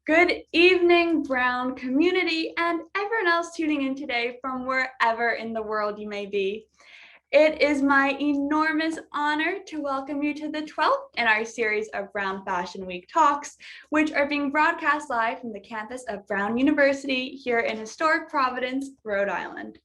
Good evening, Brown community, and everyone else tuning in today from wherever in the world you may be. It is my enormous honor to welcome you to the 12th in our series of Brown Fashion Week Talks, which are being broadcast live from the campus of Brown University here in historic Providence, Rhode Island.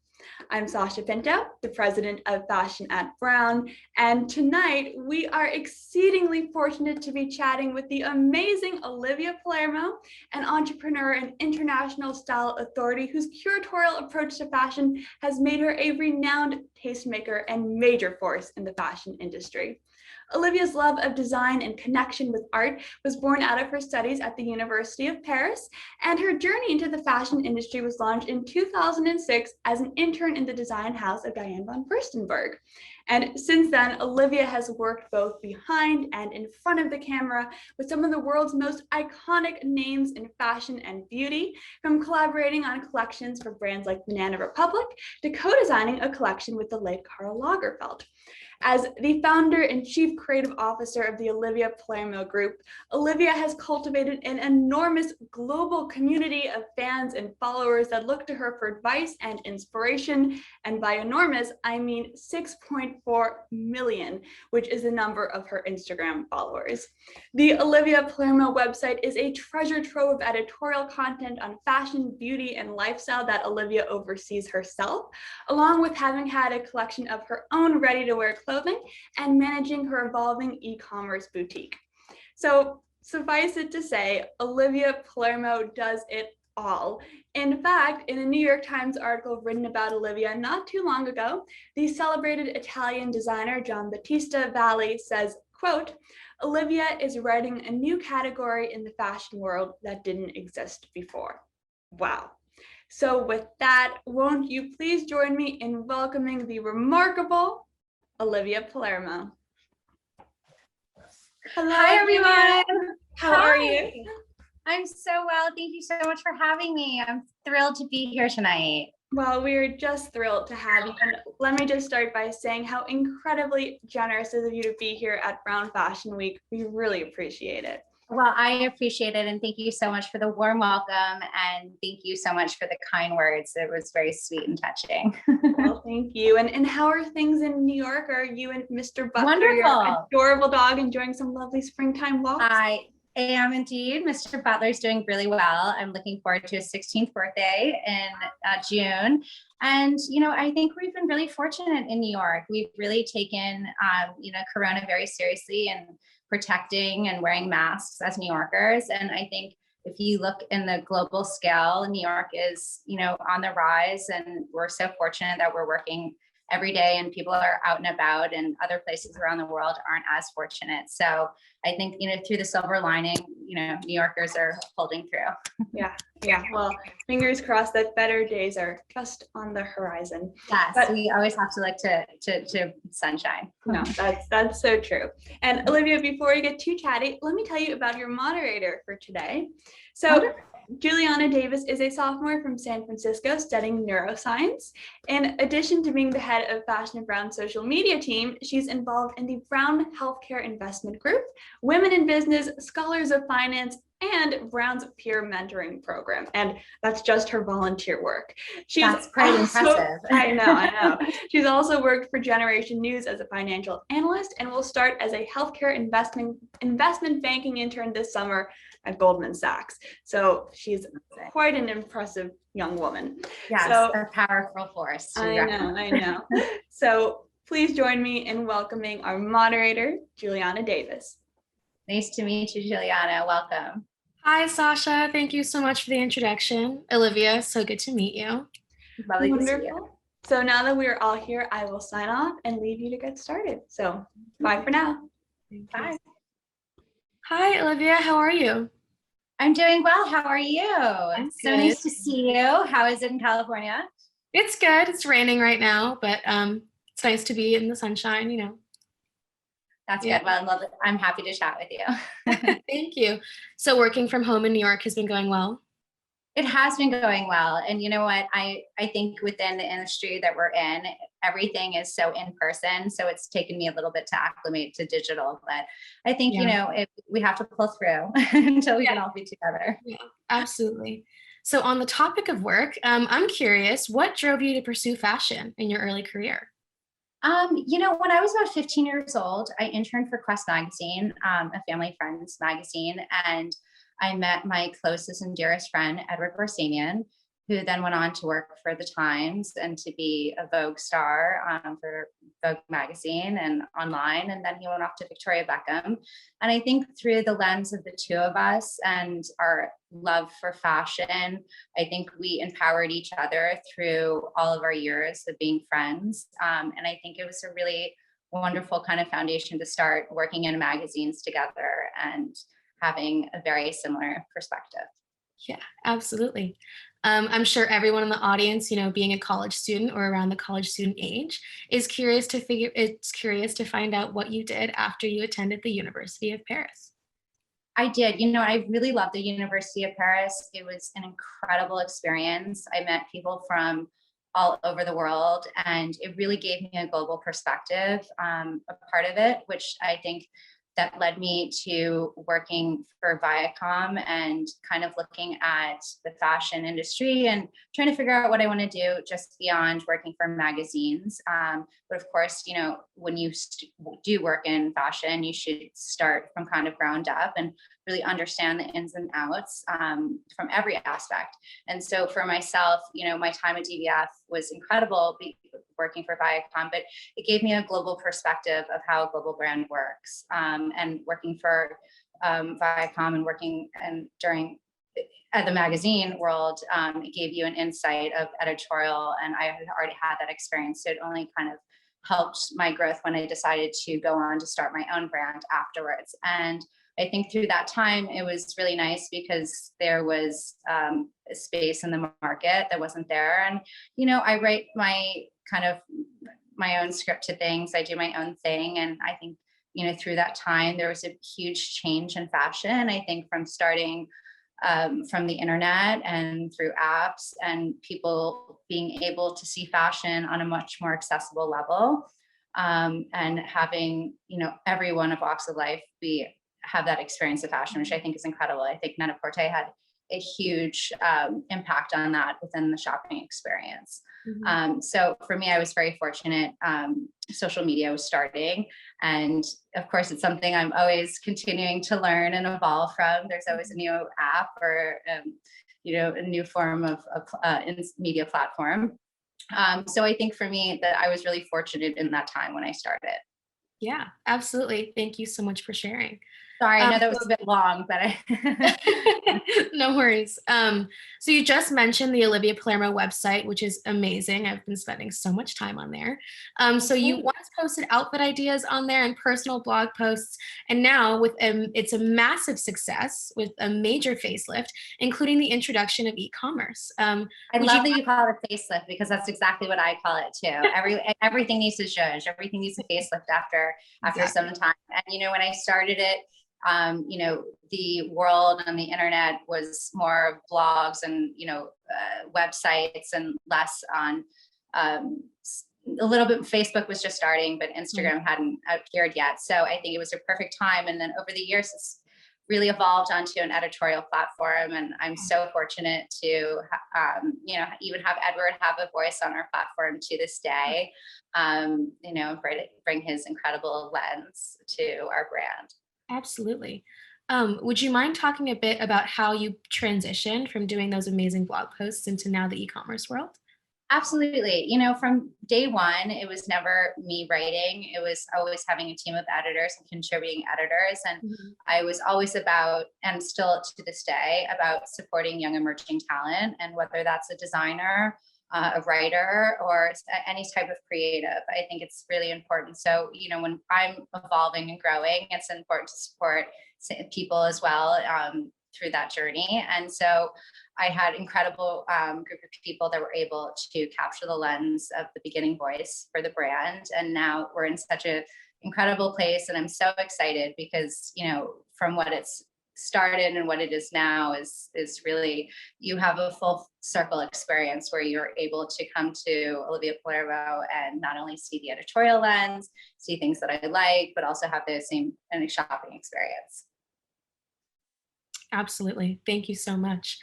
I'm Sasha Pinto, the president of Fashion at Brown, and tonight we are exceedingly fortunate to be chatting with the amazing Olivia Palermo, an entrepreneur and international style authority whose curatorial approach to fashion has made her a renowned tastemaker and major force in the fashion industry. Olivia's love of design and connection with art was born out of her studies at the University of Paris, and her journey into the fashion industry was launched in 2006 as an intern in the design house of Diane von Furstenberg. And since then, Olivia has worked both behind and in front of the camera with some of the world's most iconic names in fashion and beauty, from collaborating on collections for brands like Banana Republic to co-designing a collection with the late Karl Lagerfeld. As the founder and chief creative officer of the Olivia Palermo Group, Olivia has cultivated an enormous global community of fans and followers that look to her for advice and inspiration. And by enormous, I mean 6.4 million, which is the number of her Instagram followers. The Olivia Palermo website is a treasure trove of editorial content on fashion, beauty, and lifestyle that Olivia oversees herself, along with having had a collection of her own ready-to-wear clothing and managing her evolving e-commerce boutique. So suffice it to say, Olivia Palermo does it all. In fact, in a New York Times article written about Olivia not too long ago, the celebrated Italian designer Giambattista Valli says, quote, "Olivia is writing a new category in the fashion world that didn't exist before." Wow. So with that, won't you please join me in welcoming the remarkable Olivia Palermo. Hello, hi everyone. How are you? I'm so well. Thank you so much for having me. I'm thrilled to be here tonight. Well, we're just thrilled to have you. And let me just start by saying how incredibly generous of you to be here at Brown Fashion Week. We really appreciate it. Well, I appreciate it. And thank you so much for the warm welcome. And thank you so much for the kind words. It was very sweet and touching. Well, thank you. And how are things in New York? Are you and Mr. Butler, wonderful, your adorable dog, enjoying some lovely springtime walks? I am indeed. Mr. Butler's doing really well. I'm looking forward to his 16th birthday in June. And, you know, I think we've been really fortunate in New York. We've really taken, Corona very seriously and protecting and wearing masks as New Yorkers. And I think if you look in the global scale, New York is, on the rise, and we're so fortunate that we're working every day and people are out and about, and other places around the world aren't as fortunate. So I think, through the silver lining, New Yorkers are holding through. Yeah. Well, fingers crossed that better days are just on the horizon. Yes, but we always have to look to sunshine. No, that's so true. And Olivia, before we get too chatty, let me tell you about your moderator for today. So Julianna Davis is a sophomore from San Francisco studying neuroscience. In addition to being the head of Fashion and Brown's social media team, she's involved in the Brown Healthcare Investment Group, Women in Business, Scholars of Finance, and Brown's peer mentoring program. And that's just her volunteer work. That's pretty impressive. I know. She's also worked for Generation News as a financial analyst and will start as a healthcare investment banking intern this summer at Goldman Sachs. So she's quite an impressive young woman. Yes, so, a powerful force. I know. So please join me in welcoming our moderator, Julianna Davis. Nice to meet you, Julianna. Welcome. Hi, Sasha. Thank you so much for the introduction. Olivia, so good to meet you. Lovely Wonderful. To see you. So now that we're all here, I will sign off and leave you to get started. So bye for now. Bye. Hi, Olivia. How are you? I'm doing well. How are you? It's so nice to see you. How is it in California? It's good. It's raining right now, but it's nice to be in the sunshine, That's good. Well, I'm happy to chat with you. Thank you. So working from home in New York has been going well? It has been going well. And you know what? I think within the industry that we're in, everything is so in person. So it's taken me a little bit to acclimate to digital. But I think, you know, we have to pull through until we can all be together. Yeah, absolutely. So on the topic of work, I'm curious, what drove you to pursue fashion in your early career? You know, when I was about 15 years old, I interned for Quest magazine, a family friends magazine, and I met my closest and dearest friend, Edward Barsamian, who then went on to work for the Times and to be a Vogue star for Vogue magazine and online. And then he went off to Victoria Beckham. And I think through the lens of the two of us and our love for fashion, I think we empowered each other through all of our years of being friends. And I think it was a really wonderful kind of foundation to start working in magazines together and having a very similar perspective. Yeah, absolutely. I'm sure everyone in the audience, you know, being a college student or around the college student age, is curious to find out what you did after you attended the University of Paris. I did. You know, I really loved the University of Paris. It was an incredible experience. I met people from all over the world, and it really gave me a global perspective, a part of it, which I think that led me to working for Viacom and kind of looking at the fashion industry and trying to figure out what I want to do just beyond working for magazines. But of course, you know, when you do work in fashion, you should start from kind of ground up and really understand the ins and outs from every aspect. And so for myself, you know, my time at DVF was incredible working for Viacom, but it gave me a global perspective of how a global brand works. And working for Viacom and working and during at the magazine world, it gave you an insight of editorial, and I had already had that experience. So it only kind of helped my growth when I decided to go on to start my own brand afterwards. And I think through that time, it was really nice because there was a space in the market that wasn't there. And, you know, I write my own scripted things. I do my own thing. And I think, you know, through that time, there was a huge change in fashion. I think from starting from the internet and through apps and people being able to see fashion on a much more accessible level, and having, you know, everyone of walks of life have that experience of fashion, which I think is incredible. I think Net-a-Porter had a huge impact on that within the shopping experience. So for me, I was very fortunate. Social media was starting, and of course, it's something I'm always continuing to learn and evolve from. There's always a new app or you know, a new form of media platform. So I think for me that I was really fortunate in that time when I started. Yeah, absolutely. Thank you so much for sharing. Sorry, I know that was a bit long, but no worries. So you just mentioned the Olivia Palermo website, which is amazing. I've been spending so much time on there. So you once posted outfit ideas on there and personal blog posts, and now with it's a massive success with a major facelift, including the introduction of e-commerce. I love that you call it a facelift because that's exactly what I call it too. Everything needs to zhuzh. Everything needs a facelift after some time. And you know, when I started it, you know, the world on the internet was more of blogs and, you know, websites and less on a little bit. Facebook was just starting, but Instagram hadn't appeared yet. So I think it was a perfect time. And then over the years, it's really evolved onto an editorial platform. And I'm so fortunate to, you know, even have Edward have a voice on our platform to this day, you know, bring his incredible lens to our brand. Absolutely. Would you mind talking a bit about how you transitioned from doing those amazing blog posts into now the e-commerce world? Absolutely. You know, from day one, it was never me writing. It was always having a team of editors and contributing editors. And I was always about, and still to this day, about supporting young emerging talent. And whether that's a designer, a writer, or any type of creative, I think it's really important. So, you know, when I'm evolving and growing, it's important to support people as well through that journey. And so I had incredible group of people that were able to capture the lens of the beginning voice for the brand. And now we're in such an incredible place. And I'm so excited because, you know, from what it's started and what it is now is really, you have a full circle experience where you're able to come to Olivia Palermo and not only see the editorial lens, see things that I like, but also have the same shopping experience. Absolutely. Thank you so much.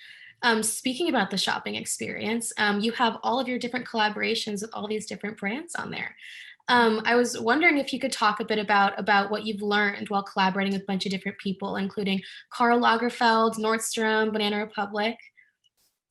Speaking about the shopping experience, you have all of your different collaborations with all these different brands on there. I was wondering if you could talk a bit about what you've learned while collaborating with a bunch of different people, including Karl Lagerfeld, Nordstrom, Banana Republic.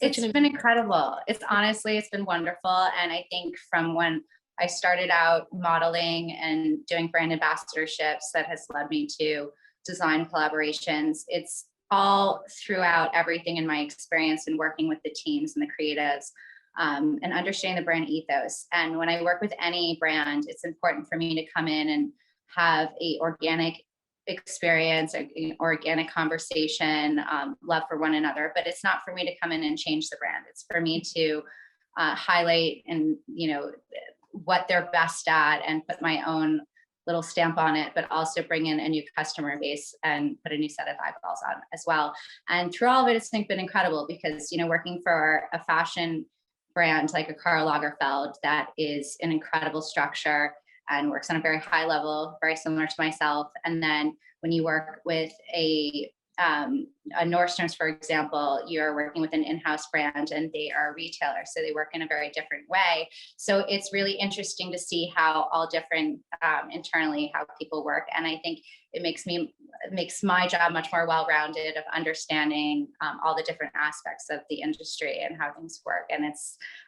It's been incredible. It's been wonderful. And I think from when I started out modeling and doing brand ambassadorships, that has led me to design collaborations. It's all throughout everything in my experience in working with the teams and the creatives. And understanding the brand ethos. And when I work with any brand, it's important for me to come in and have a organic experience, an organic conversation, love for one another. But it's not for me to come in and change the brand. It's for me to highlight and, what they're best at and put my own little stamp on it, but also bring in a new customer base and put a new set of eyeballs on as well. And through all of it, it's been incredible because, working for a fashion brand like a Karl Lagerfeld that is an incredible structure and works on a very high level, very similar to myself. And then when you work with a Nordstrom's, for example, you're working with an in-house brand and they are a retailer, so they work in a very different way. So it's really interesting to see how all different internally how people work, and I think it makes my job much more well-rounded of understanding all the different aspects of the industry and how things work. And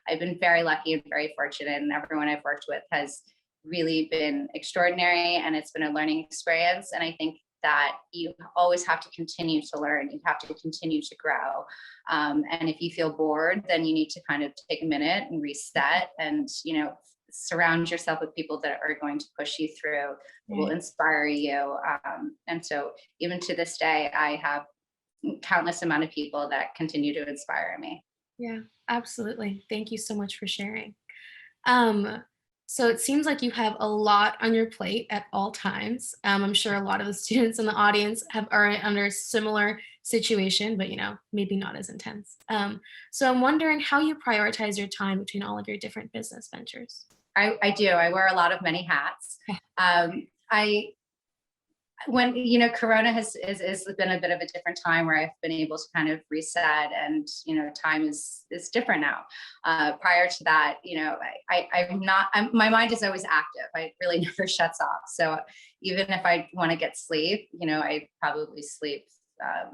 I've been very lucky and very fortunate, and everyone I've worked with has really been extraordinary, and it's been a learning experience. And I think that you always have to continue to learn. You have to continue to grow. And if you feel bored, then you need to kind of take a minute and reset and, surround yourself with people that are going to push you through, will inspire you. And so even to this day, I have countless amount of people that continue to inspire me. Yeah, absolutely. Thank you so much for sharing. So it seems like you have a lot on your plate at all times. I'm sure a lot of the students in the audience are under a similar situation, but maybe not as intense. So I'm wondering how you prioritize your time between all of your different business ventures. I do. I wear a lot of many hats. When Corona has been a bit of a different time where I've been able to kind of reset, and time is different now. Prior to that, my mind is always active. I really never shuts off. So even if I want to get sleep, I probably sleep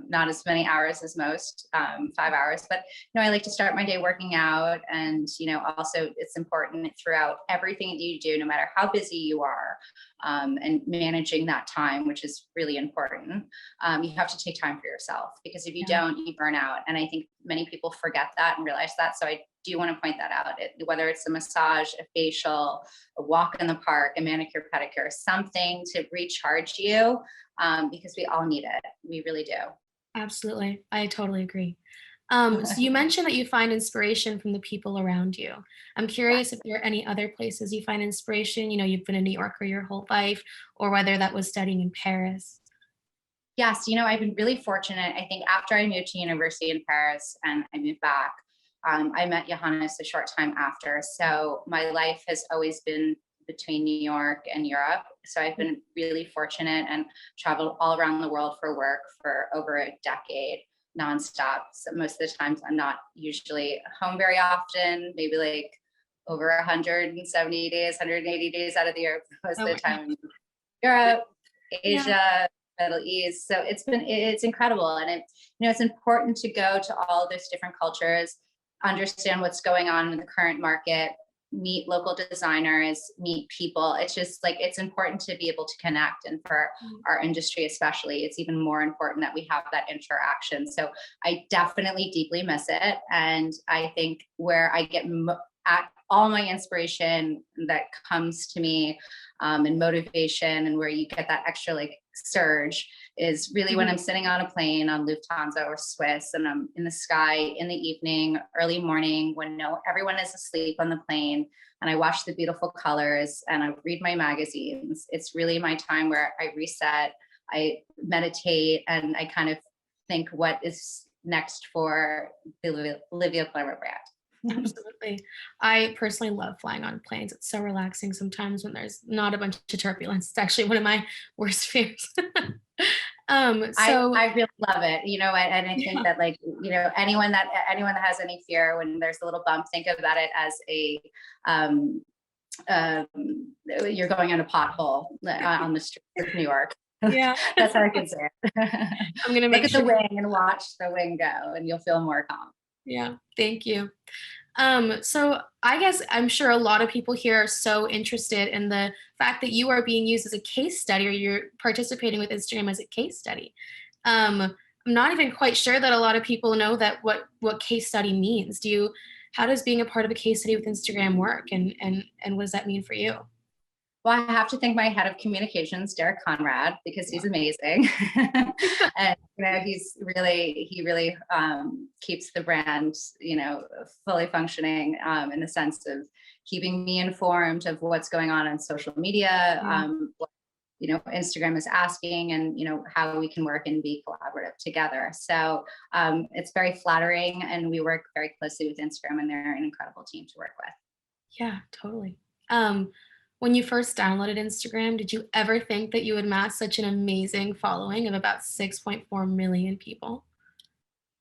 not as many hours as most, 5 hours, but I like to start my day working out. And also it's important throughout everything that you do, no matter how busy you are, and managing that time, which is really important. You have to take time for yourself, because if you don't, you burn out. And I think many people forget that and realize that. So I do want to point that out. Whether it's a massage, a facial, a walk in the park, a manicure, pedicure, something to recharge you, because we all need it. We really do. Absolutely. I totally agree. So you mentioned that you find inspiration from the people around you. I'm curious if there are any other places you find inspiration. You've been a New Yorker your whole life, or whether that was studying in Paris. Yes, I've been really fortunate. I think after I moved to university in Paris and I moved back, I met Johannes a short time after. So my life has always been between New York and Europe. So I've been really fortunate and traveled all around the world for work for over a decade, nonstop. So most of the times I'm not usually home very often, maybe like over 170 days, 180 days out of the year, most of the time in Europe, Asia, Middle East. So it's incredible. And it's important to go to all those different cultures, understand what's going on in the current market, meet local designers, meet people. It's just it's important to be able to connect. And for our industry, especially, it's even more important that we have that interaction. So I definitely deeply miss it. And I think where I get at all my inspiration that comes to me, and motivation, and where you get that extra surge, is really when I'm sitting on a plane on Lufthansa or Swiss, and I'm in the sky in the evening, early morning, when everyone is asleep on the plane, and I watch the beautiful colors and I read my magazines. It's really my time where I reset. I meditate, and I kind of think what is next for the Olivia Palermo brand. Absolutely. I personally love flying on planes. It's so relaxing sometimes when there's not a bunch of turbulence. It's actually one of my worst fears. I really love it, and I think Yeah. that, like, anyone that has any fear when there's a little bump, think about it as a um, you're going on a pothole on the streets of New York. Yeah. That's how I can say it. I'm gonna make Look at sure. the wing and watch the wing go, and you'll feel more calm. Yeah, thank you. So I guess I'm sure a lot of people here are so interested in the fact that you are being used as a case study, or you're participating with Instagram as a case study. I'm not even quite sure that a lot of people know that what case study means. How does being a part of a case study with Instagram work, and what does that mean for you? Well, I have to thank my head of communications, Derek Conrad, because he's amazing. And he really keeps the brand, fully functioning, in the sense of keeping me informed of what's going on social media, what, Instagram is asking, and how we can work and be collaborative together. So it's very flattering, and we work very closely with Instagram, and they're an incredible team to work with. Yeah, totally. When you first downloaded Instagram, did you ever think that you would amass such an amazing following of about 6.4 million people?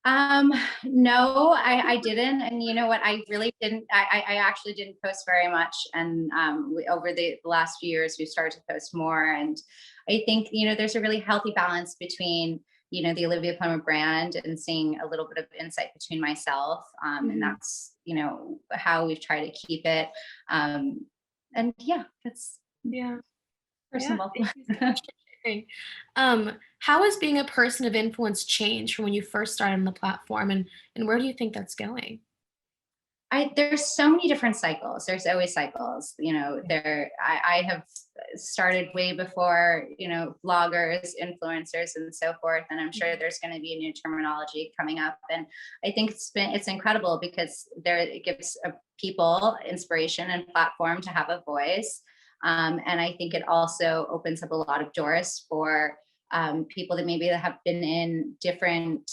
No, I didn't. And you know what? I really didn't. I actually didn't post very much. And over the last few years, we started to post more. And I think, there's a really healthy balance between, the Olivia Palermo brand and seeing a little bit of insight between myself. And that's, how we've tried to keep it. And yeah, that's personal. Yeah, thank you so much for sharing. How has being a person of influence changed from when you first started on the platform, and where do you think that's going? There's so many different cycles. There's always cycles. I have started way before, bloggers, influencers, and so forth. And I'm sure there's going to be a new terminology coming up. And I think it's incredible, because it gives people inspiration and platform to have a voice. And I think it also opens up a lot of doors for people that maybe have been in different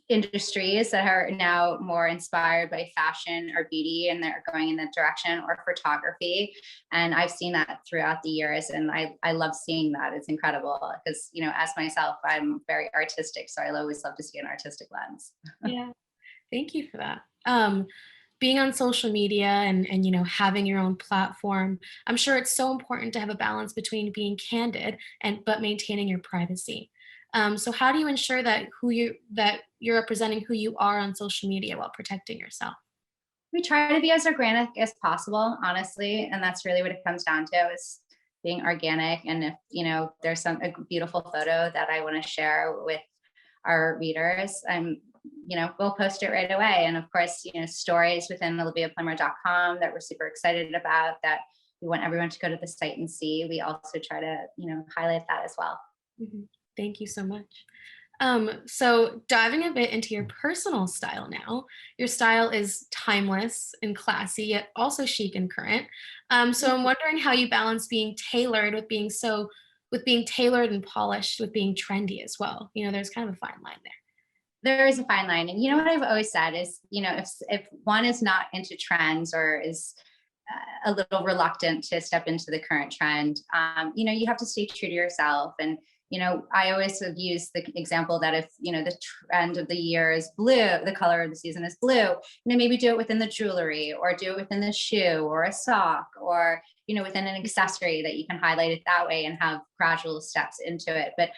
industries that are now more inspired by fashion or beauty, and they're going in that direction, or photography. And I've seen that throughout the years, and I love seeing that. It's incredible, because as myself, I'm very artistic, so I always love to see an artistic lens. Yeah, thank you for that. Being on social media and having your own platform, I'm sure it's so important to have a balance between being candid but maintaining your privacy. So how do you ensure that you're representing who you are on social media while protecting yourself? We try to be as organic as possible, honestly, and that's really what it comes down to, is being organic. And if there's a beautiful photo that I want to share with our readers, we'll post it right away. And of course, stories within oliviapalermo.com that we're super excited about, that we want everyone to go to the site and see. We also try to highlight that as well. Mhm. Thank you so much. So diving a bit into your personal style now, your style is timeless and classy, yet also chic and current. So I'm wondering how you balance being tailored with being tailored and polished with being trendy as well. There's kind of a fine line there. There is a fine line. And what I've always said is, if one is not into trends, or is a little reluctant to step into the current trend, you have to stay true to yourself. And I always have used the example that if, the trend of the year is blue, the color of the season is blue, maybe do it within the jewelry, or do it within the shoe, or a sock, or, within an accessory, that you can highlight it that way and have gradual steps into it. But,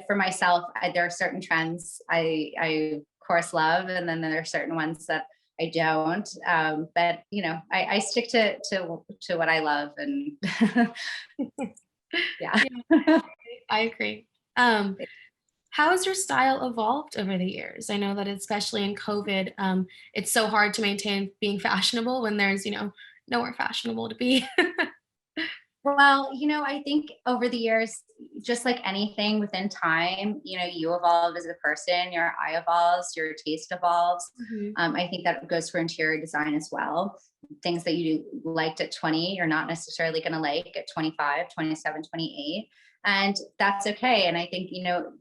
for myself, there are certain trends I of course love, and then there are certain ones that I don't. But, I stick to what I love, and yeah. I agree. How has your style evolved over the years? I know that especially in COVID, it's so hard to maintain being fashionable when there's, nowhere fashionable to be. Well, I think over the years, just like anything within time, you evolve as a person, your eye evolves, your taste evolves. I think that goes for interior design as well. Things that you liked at 20, you're not necessarily going to like at 25, 27, 28. And that's okay. And I think,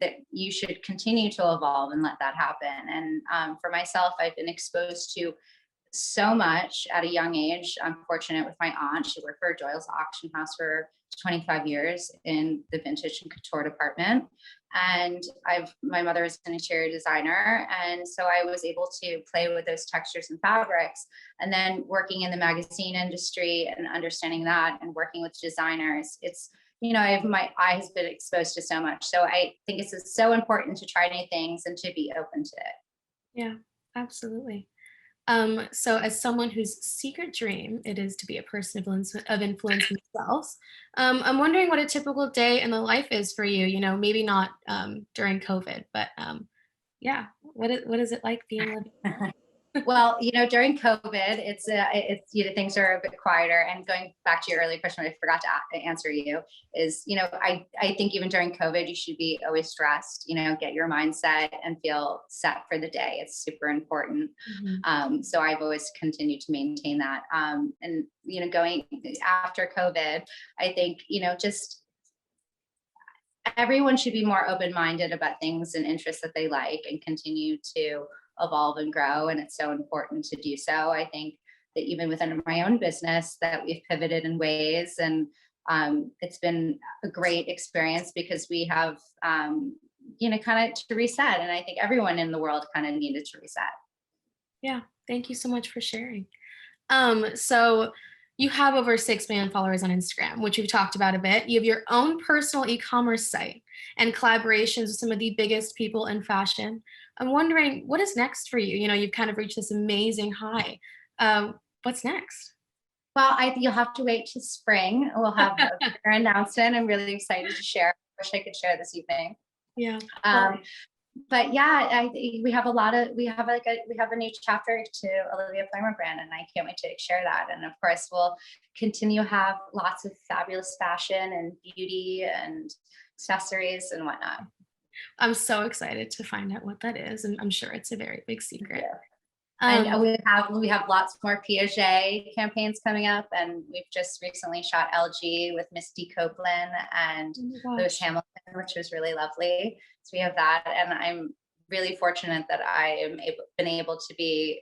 that you should continue to evolve and let that happen. And for myself, I've been exposed to so much at a young age. I'm fortunate with my aunt. She worked for Doyle's auction house for 25 years in the vintage and couture department. And my mother is an interior designer. And so I was able to play with those textures and fabrics. And then working in the magazine industry and understanding that and working with designers, it's, my eye has been exposed to so much. So I think it's so important to try new things and to be open to it. Yeah, absolutely. So as someone whose secret dream it is to be a person of influence themselves, I'm wondering what a typical day in the life is for you, maybe not during COVID, but yeah, what is it like being living? Well, during COVID, it's things are a bit quieter. And going back to your earlier question, I forgot to answer you is, I think even during COVID, you should be always stressed, get your mindset and feel set for the day. It's super important. So I've always continued to maintain that. And, going after COVID, I think, just everyone should be more open-minded about things and interests that they like and continue to evolve and grow. And it's so important to do so. I think that even within my own business that we've pivoted in ways, and it's been a great experience because we have, kind of to reset. And I think everyone in the world kind of needed to reset. Yeah. Thank you so much for sharing. So you have over 6 million followers on Instagram, which we've talked about a bit. You have your own personal e-commerce site and collaborations with some of the biggest people in fashion. I'm wondering, what is next for you? You've kind of reached this amazing high. What's next? Well, you'll have to wait to spring. We'll have a bigger announcement. I'm really excited to share. I wish I could share this evening. Yeah. But yeah, we have a new chapter to Olivia Palermo brand, and I can't wait to share that. And of course, we'll continue to have lots of fabulous fashion and beauty and accessories and whatnot. I'm so excited to find out what that is, and I'm sure it's a very big secret. Yeah. And we have lots more Piaget campaigns coming up, and we've just recently shot LG with Misty Copeland and Lewis Hamilton, which was really lovely. So we have that, and I'm really fortunate that I been able to be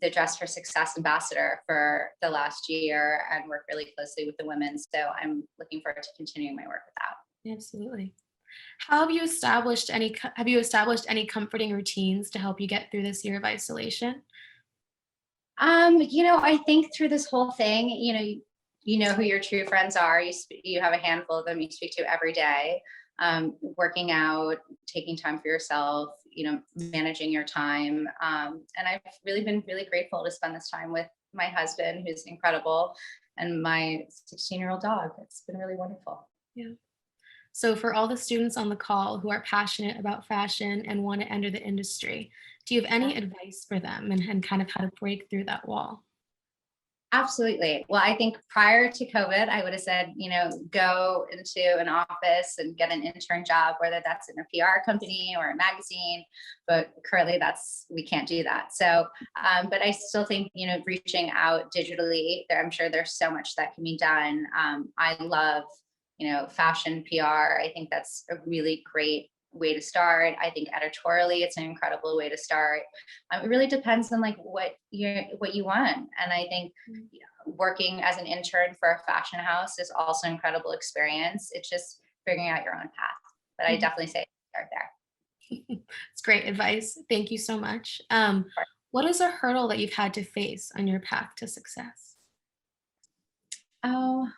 the Dress for Success ambassador for the last year and work really closely with the women. So I'm looking forward to continuing my work with that. Absolutely. Have you established any comforting routines to help you get through this year of isolation? I think through this whole thing, you know who your true friends are. You have a handful of them you speak to every day. Working out, taking time for yourself, managing your time. And I've really been really grateful to spend this time with my husband, who's incredible, and my 16-year-old dog. It's been really wonderful. Yeah. So for all the students on the call who are passionate about fashion and want to enter the industry, do you have any advice for them and kind of how to break through that wall? Absolutely. Well, I think prior to COVID, I would have said, go into an office and get an intern job, whether that's in a PR company or a magazine. But currently we can't do that. So, but I still think, reaching out digitally, I'm sure there's so much that can be done. I love, fashion PR. I think that's a really great way to start. I think editorially, it's an incredible way to start. It really depends on what you want. And I think working as an intern for a fashion house is also an incredible experience. It's just figuring out your own path. But I definitely say start there. It's great advice. Thank you so much. What is a hurdle that you've had to face on your path to success? Oh,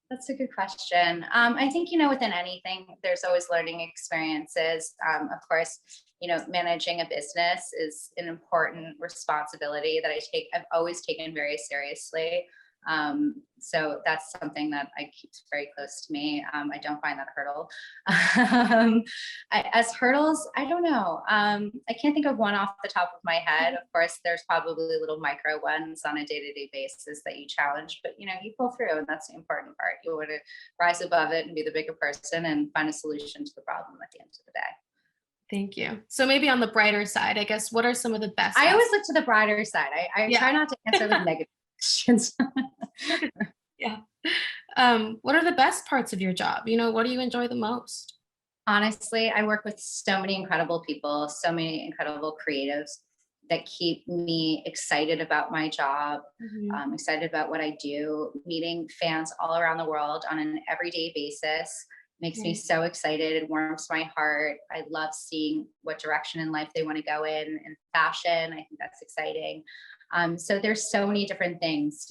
that's a good question. I think, within anything, there's always learning experiences. Of course, managing a business is an important responsibility that I've always taken very seriously. So that's something that I keep very close to me. I don't find that a hurdle. As hurdles, I don't know. I can't think of one off the top of my head. Of course, there's probably little micro ones on a day-to-day basis that you challenge, but you pull through, and that's the important part. You want to rise above it and be the bigger person and find a solution to the problem at the end of the day. Thank you. So maybe on the brighter side, I guess, what are some of the best? I always look to the brighter side. I try not to answer the negative questions. Yeah. What are the best parts of your job? You know, what do you enjoy the most? Honestly, I work with so many incredible people, so many incredible creatives that keep me excited about my job, Mhm. excited about what I do. Meeting fans all around the world on an everyday basis makes me Right. so excited. It warms my heart. I love seeing what direction in life they want to go in fashion. I think that's exciting. So there's so many different things,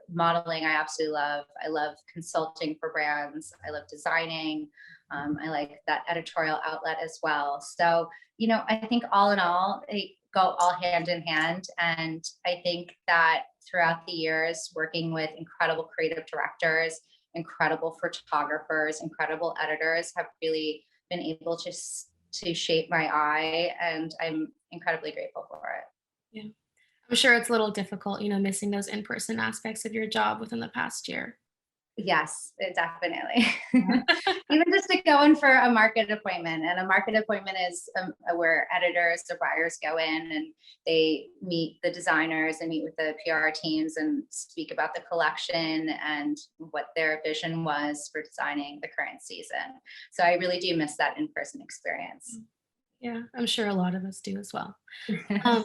modeling, I absolutely love. I love consulting for brands. I love designing. I like that editorial outlet as well. So, I think all in all, they go all hand in hand. And I think that throughout the years, working with incredible creative directors, incredible photographers, incredible editors have really been able to shape my eye. And I'm incredibly grateful for it. Yeah. I'm sure it's a little difficult, missing those in-person aspects of your job within the past year. Yes, definitely. Yeah. Even just to go in for a market appointment, and a market appointment is where editors or buyers go in and they meet the designers and meet with the PR teams and speak about the collection and what their vision was for designing the current season. So I really do miss that in-person experience. Yeah, I'm sure a lot of us do as well. Um,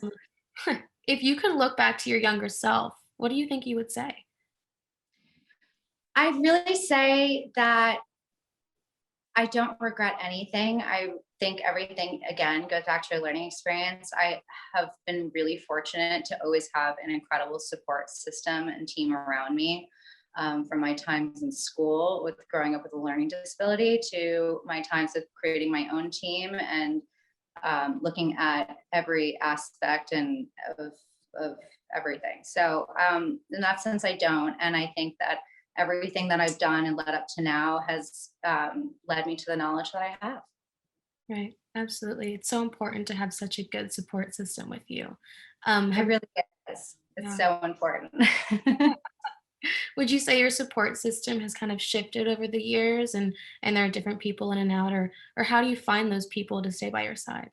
if you could look back to your younger self, what do you think you would say? I'd really say that I don't regret anything. I think everything, again, goes back to a learning experience. I have been really fortunate to always have an incredible support system and team around me. From my times in school with growing up with a learning disability to my times of creating my own team and looking at every aspect of everything. So in that sense, I don't. And I think that everything that I've done and led up to now has led me to the knowledge that I have. Right, absolutely. It's so important to have such a good support system with you. It Have really is. It's yeah. so important. Would you say your support system has kind of shifted over the years and there are different people in and out, or how do you find those people to stay by your side?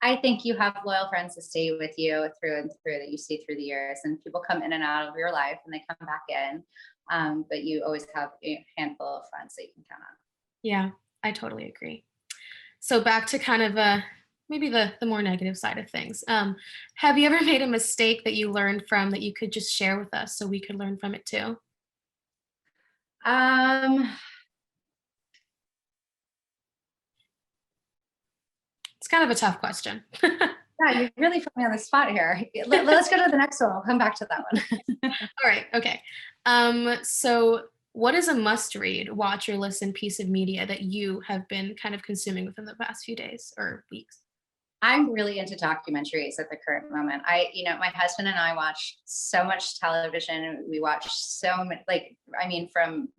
I think you have loyal friends to stay with you through and through that you see through the years, and people come in and out of your life and they come back in. But you always have a handful of friends that you can count on. Yeah, I totally agree. So back to kind of maybe the more negative side of things. Have you ever made a mistake that you learned from that you could just share with us so we could learn from it too? Um, It's kind of a tough question. yeah, you really put me on the spot here. Let's go to the next one. We'll come back to that one. All right, okay. So what is a must read, watch, or listen piece of media that you have been kind of consuming within the past few days or weeks? I'm really into documentaries at the current moment. My husband and I watch so much television. We watch so much, from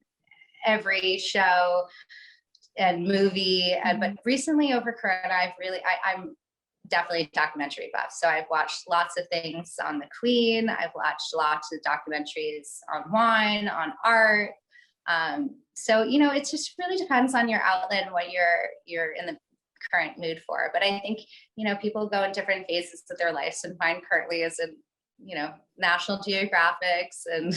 every show and movie. But recently over Corona, I'm definitely a documentary buff. So I've watched lots of things on the Queen. I've watched lots of documentaries on wine, on art. So it just really depends on your outlet and what you're in the current mood for. But I think people go in different phases of their lives, and mine currently is in National Geographics and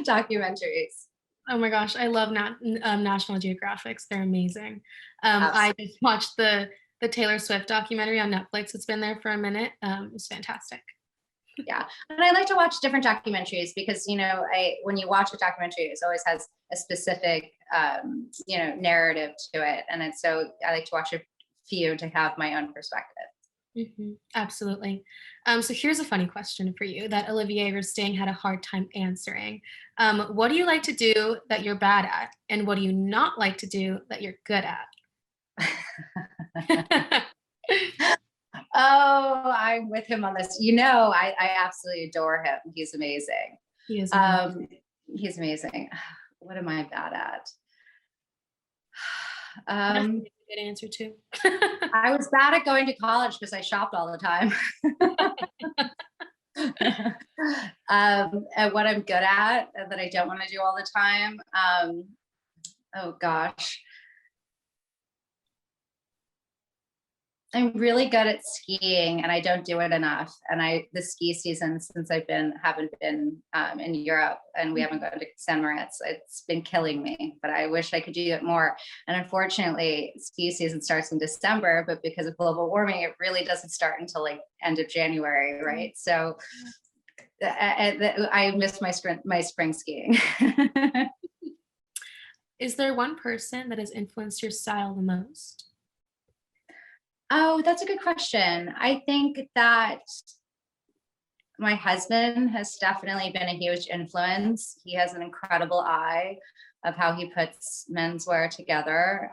documentaries. Oh my gosh, I love National Geographics. They're amazing. I Absolutely. just watched the Taylor Swift documentary on Netflix. It's been there for a minute. It's fantastic. Yeah, and I like to watch different documentaries because when you watch a documentary, it always has a specific narrative to it, and so I like to watch a few to have my own perspective. Absolutely. So here's a funny question for you that Olivier Rousteing had a hard time answering. What do you like to do that you're bad at, and what do you not like to do that you're good at? Oh, I'm with him on this. I absolutely adore him. He's amazing. He is amazing. He's amazing. What am I bad at? That's a good answer too. I was bad at going to college because I shopped all the time. And what I'm good at that I don't want to do all the time. Oh gosh. I'm really good at skiing, and I don't do it enough. And the ski season since haven't been in Europe, and we haven't gone to St. Moritz, it's been killing me. But I wish I could do it more. And unfortunately, ski season starts in December, but because of global warming, it really doesn't start until like end of January, right? So I miss my spring skiing. Is there one person that has influenced your style the most? Oh, that's a good question. I think that my husband has definitely been a huge influence. He has an incredible eye of how he puts menswear together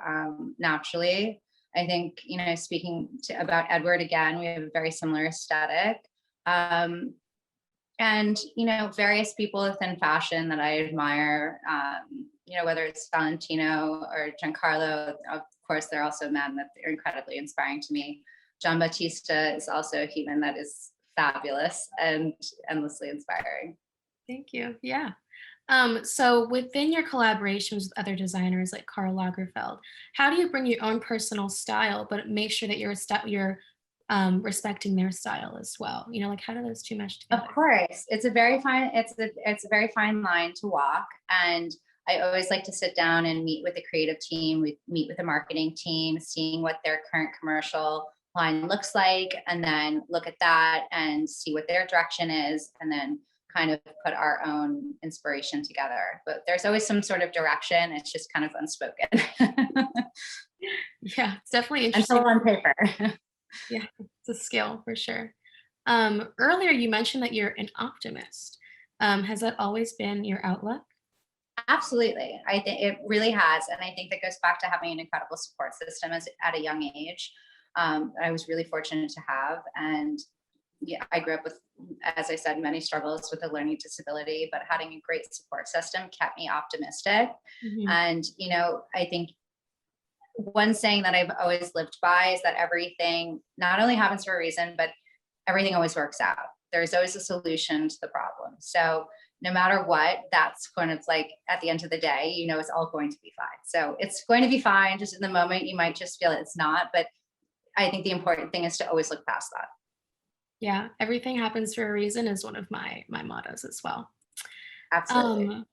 naturally. I think, speaking about Edward again, we have a very similar aesthetic. And, various people within fashion that I admire, whether it's Valentino or Giancarlo, of course, they're also men that are incredibly inspiring to me. John Bautista is also a human that is fabulous and endlessly inspiring. Thank you. Yeah. So within your collaborations with other designers like Karl Lagerfeld, how do you bring your own personal style, but make sure that you're respecting their style as well? Like how do those two mesh together? Of course, it's a very fine line to walk, and I always like to sit down and meet with the creative team. We meet with the marketing team, seeing what their current commercial line looks like, and then look at that and see what their direction is, and then kind of put our own inspiration together. But there's always some sort of direction. It's just kind of unspoken. Yeah, it's definitely interesting. Until on paper. Yeah, it's a skill for sure. Earlier, you mentioned that you're an optimist. Has that always been your outlook? Absolutely. I think it really has. And I think that goes back to having an incredible support system at a young age. I was really fortunate to have. And yeah, I grew up with, as I said, many struggles with a learning disability, but having a great support system kept me optimistic. Mm-hmm. And, I think one saying that I've always lived by is that everything not only happens for a reason, but everything always works out. There's always a solution to the problem. So no matter what, that's kind of like at the end of the day, it's all going to be fine. So it's going to be fine. Just in the moment, you might just feel it's not, but I think the important thing is to always look past that. Yeah, everything happens for a reason is one of my mottos as well. Absolutely.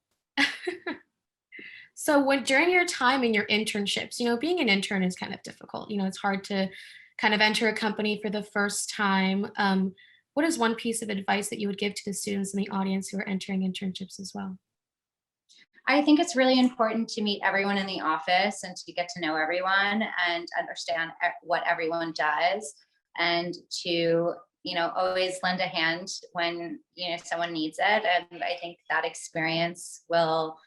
So during your time in your internships, being an intern is kind of difficult. It's hard to kind of enter a company for the first time. What is one piece of advice that you would give to the students in the audience who are entering internships as well? I think it's really important to meet everyone in the office and to get to know everyone and understand what everyone does, and to, always lend a hand when, someone needs it. And I think that experience will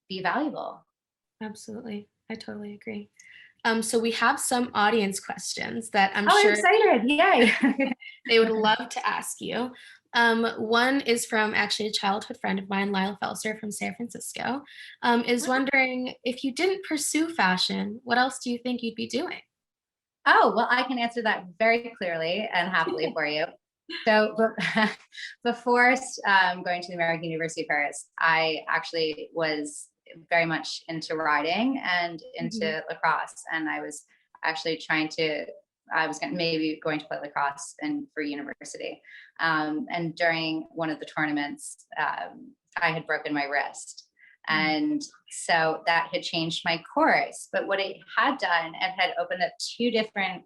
be valuable. Absolutely. I totally agree. So we have some audience questions that I'm sure excited. Yay. They would love to ask you. One is from actually a childhood friend of mine, Lyle Felser from San Francisco, is wondering, if you didn't pursue fashion, what else do you think you'd be doing? Oh, well, I can answer that very clearly and happily for you. So before going to the American University of Paris, I actually was very much into riding and into lacrosse. And I was actually maybe going to play lacrosse for university. And during one of the tournaments, I had broken my wrist. And so that had changed my course. But what it had done, it had opened up two different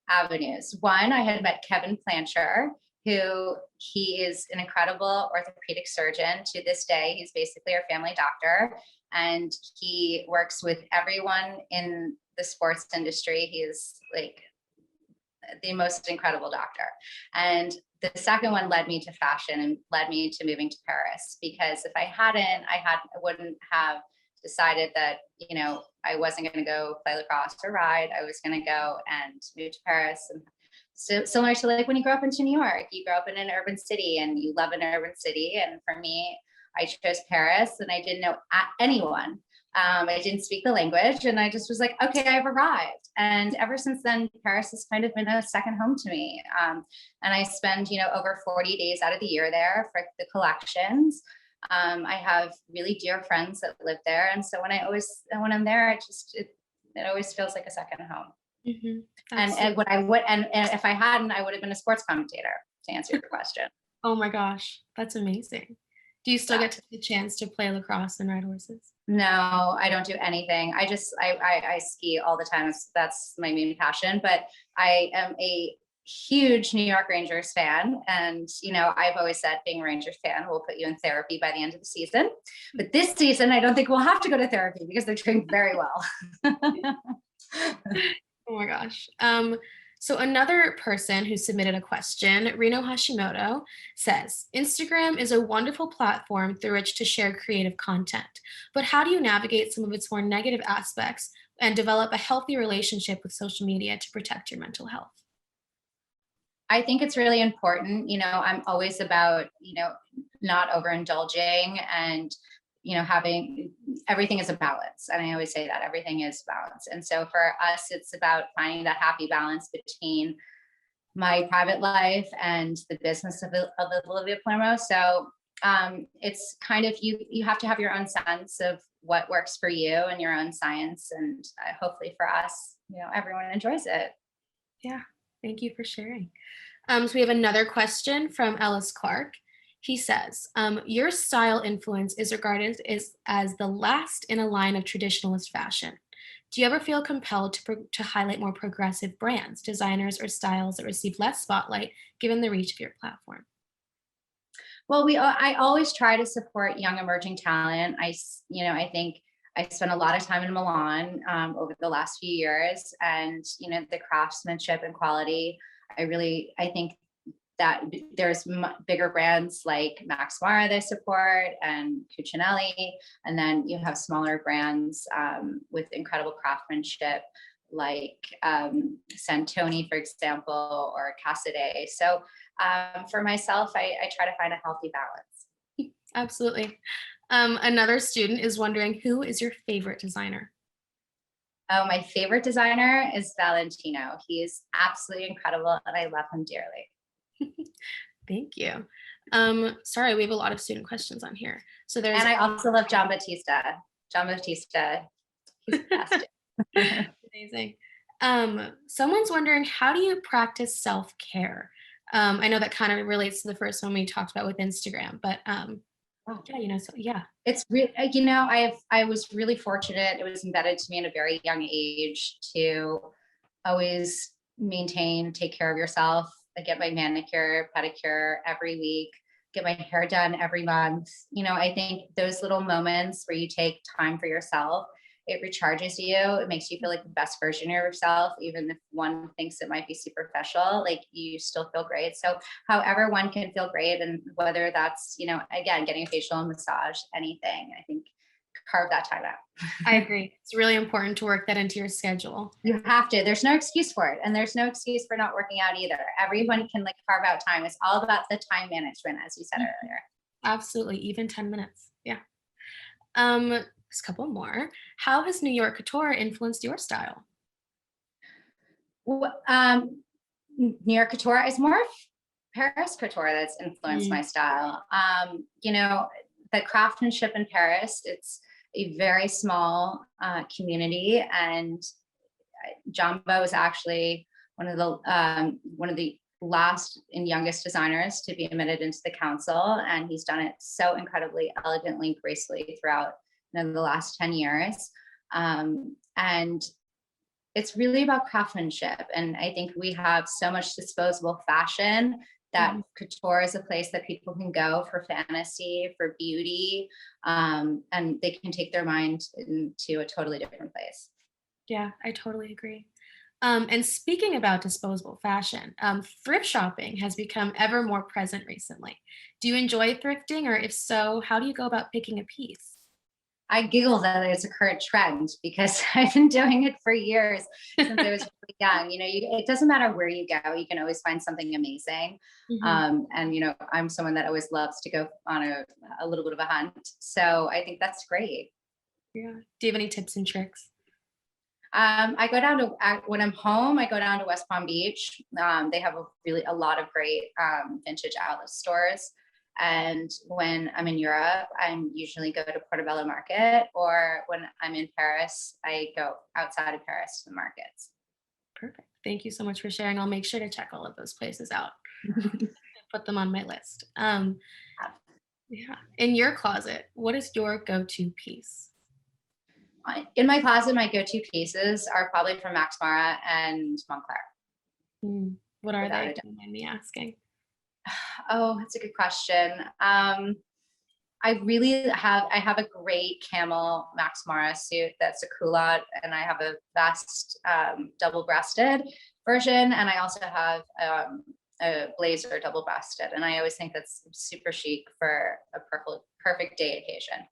avenues. One, I had met Kevin Plancher, he is an incredible orthopedic surgeon to this day. He's basically our family doctor, and he works with everyone in the sports industry. He is like the most incredible doctor. And the second one led me to fashion and led me to moving to Paris, because if I hadn't, I wouldn't have decided that, I wasn't going to go play lacrosse or ride. I was going to go and move to Paris. And so similar to like when you grow up into New York, you grow up in an urban city and you love an urban city. And for me, I chose Paris, and I didn't know anyone. I didn't speak the language, and I just was like, okay, I've arrived. And ever since then, Paris has kind of been a second home to me. And I spend, over 40 days out of the year there for the collections. I have really dear friends that live there. And so when I'm there, it always feels like a second home. And what I would, and if I hadn't, I would have been a sports commentator, to answer your question. Oh my gosh, that's amazing. Do you still get the chance to play lacrosse and ride horses? No, I don't do anything. I ski all the time. That's my main passion, but I am a huge New York Rangers fan. And, I've always said being a Rangers fan will put you in therapy by the end of the season. But this season, I don't think we'll have to go to therapy because they're doing very well. Oh my gosh. So another person who submitted a question, Reno Hashimoto, says, Instagram is a wonderful platform through which to share creative content, but how do you navigate some of its more negative aspects and develop a healthy relationship with social media to protect your mental health? I think it's really important. I'm always about, not overindulging and, having everything is a balance. And I always say that everything is balance. And so for us, it's about finding that happy balance between my private life and the business of Olivia Palermo. So it's kind of, you have to have your own sense of what works for you and your own science. And hopefully for us, everyone enjoys it. Yeah. Thank you for sharing. So we have another question from Ellis Clark. He says, your style influence is regarded as the last in a line of traditionalist fashion. Do you ever feel compelled to highlight more progressive brands, designers, or styles that receive less spotlight given the reach of your platform? Well, I always try to support young emerging talent. I think I spent a lot of time in Milan over the last few years, and the craftsmanship and quality. I think that there's bigger brands like Max Mara they support and 𝐀𝐿, and then you have smaller brands with incredible craftsmanship like Santoni, for example, or 𝐁𝐿𝐿. So for myself, I try to find a healthy balance. Absolutely. Another student is wondering, who is your favorite designer? Oh, my favorite designer is Valentino. He's absolutely incredible, and I love him dearly. Thank you. Sorry, we have a lot of student questions on here. And I also love Jon Batista, he's the best. Amazing. Someone's wondering, how do you practice self-care? I know that kind of relates to the first one we talked about with Instagram, but it's really, I was really fortunate. It was embedded to me in a very young age to always take care of yourself. I get my manicure, pedicure every week, get my hair done every month. I think those little moments where you take time for yourself, it recharges you. It makes you feel like the best version of yourself, even if one thinks it might be superficial, like you still feel great. So however one can feel great, and whether that's, again, getting a facial massage, anything, I think carve that time out. I agree. It's really important to work that into your schedule. You have to. There's no excuse for it. And there's no excuse for not working out either. Everyone can carve out time. It's all about the time management, as you said earlier. Absolutely. Even 10 minutes. Yeah. There's a couple more. How has New York couture influenced your style? Well, New York couture is more of Paris couture that's influenced my style. The craftsmanship in Paris, it's a very small community, and Jumbo is actually one of the last and youngest designers to be admitted into the council, and he's done it so incredibly elegantly, gracefully throughout the last 10 years. And it's really about craftsmanship, and I think we have so much disposable fashion that couture is a place that people can go for fantasy, for beauty, and they can take their mind into a totally different place. Yeah, I totally agree. And speaking about disposable fashion, thrift shopping has become ever more present recently. Do you enjoy thrifting, or if so, how do you go about picking a piece? I giggle that it's a current trend because I've been doing it for years, since I was really young. It doesn't matter where you go, you can always find something amazing. And I'm someone that always loves to go on a little bit of a hunt. So I think that's great. Yeah. Do you have any tips and tricks? I go down to, when I'm home, I go down to West Palm Beach. They have a lot of great vintage outlet stores. And when I'm in Europe, I usually go to Portobello Market, or when I'm in Paris, I go outside of Paris to the markets. Perfect. Thank you so much for sharing. I'll make sure to check all of those places out. Put them on my list. Yeah. In your closet, what is your go-to piece? In my closet, my go-to pieces are probably from Max Mara and Montclair. What are they? Don't mind me asking. Oh, that's a good question. I have a great camel Max Mara suit that's a culotte, and I have a vest, double-breasted version, and I also have a blazer double-breasted, and I always think that's super chic for a perfect day occasion.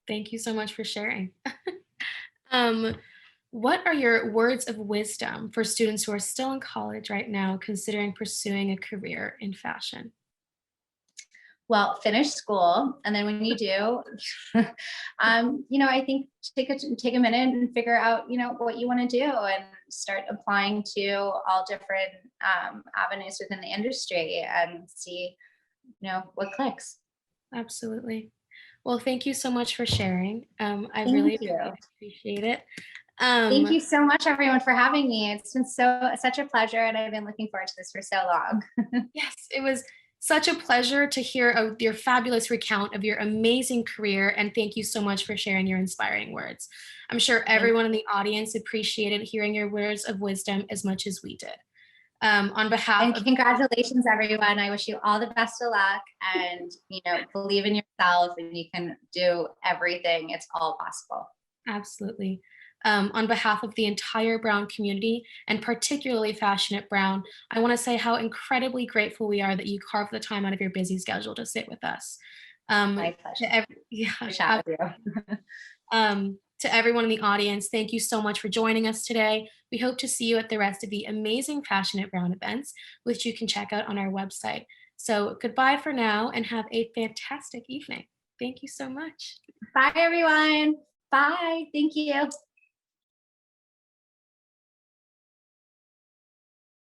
Thank you so much for sharing. What are your words of wisdom for students who are still in college right now, considering pursuing a career in fashion? Well, finish school, and then when you do, I think take a minute and figure out, what you want to do, and start applying to all different avenues within the industry and see, what clicks. Absolutely. Well, thank you so much for sharing. I Thank really you. appreciate it. Thank you so much, everyone, for having me. It's been such a pleasure, and I've been looking forward to this for so long. Yes, it was such a pleasure to hear your fabulous recount of your amazing career, and thank you so much for sharing your inspiring words. I'm sure everyone in the audience appreciated hearing your words of wisdom as much as we did. On behalf of congratulations, everyone. I wish you all the best of luck, and believe in yourself, and you can do everything. It's all possible. Absolutely. On behalf of the entire Brown community, and particularly Fashionate Brown, I want to say how incredibly grateful we are that you carved the time out of your busy schedule to sit with us. My pleasure. To everyone in the audience, thank you so much for joining us today. We hope to see you at the rest of the amazing Fashionate Brown events, which you can check out on our website. So goodbye for now, and have a fantastic evening. Thank you so much. Bye, everyone. Bye. Thank you.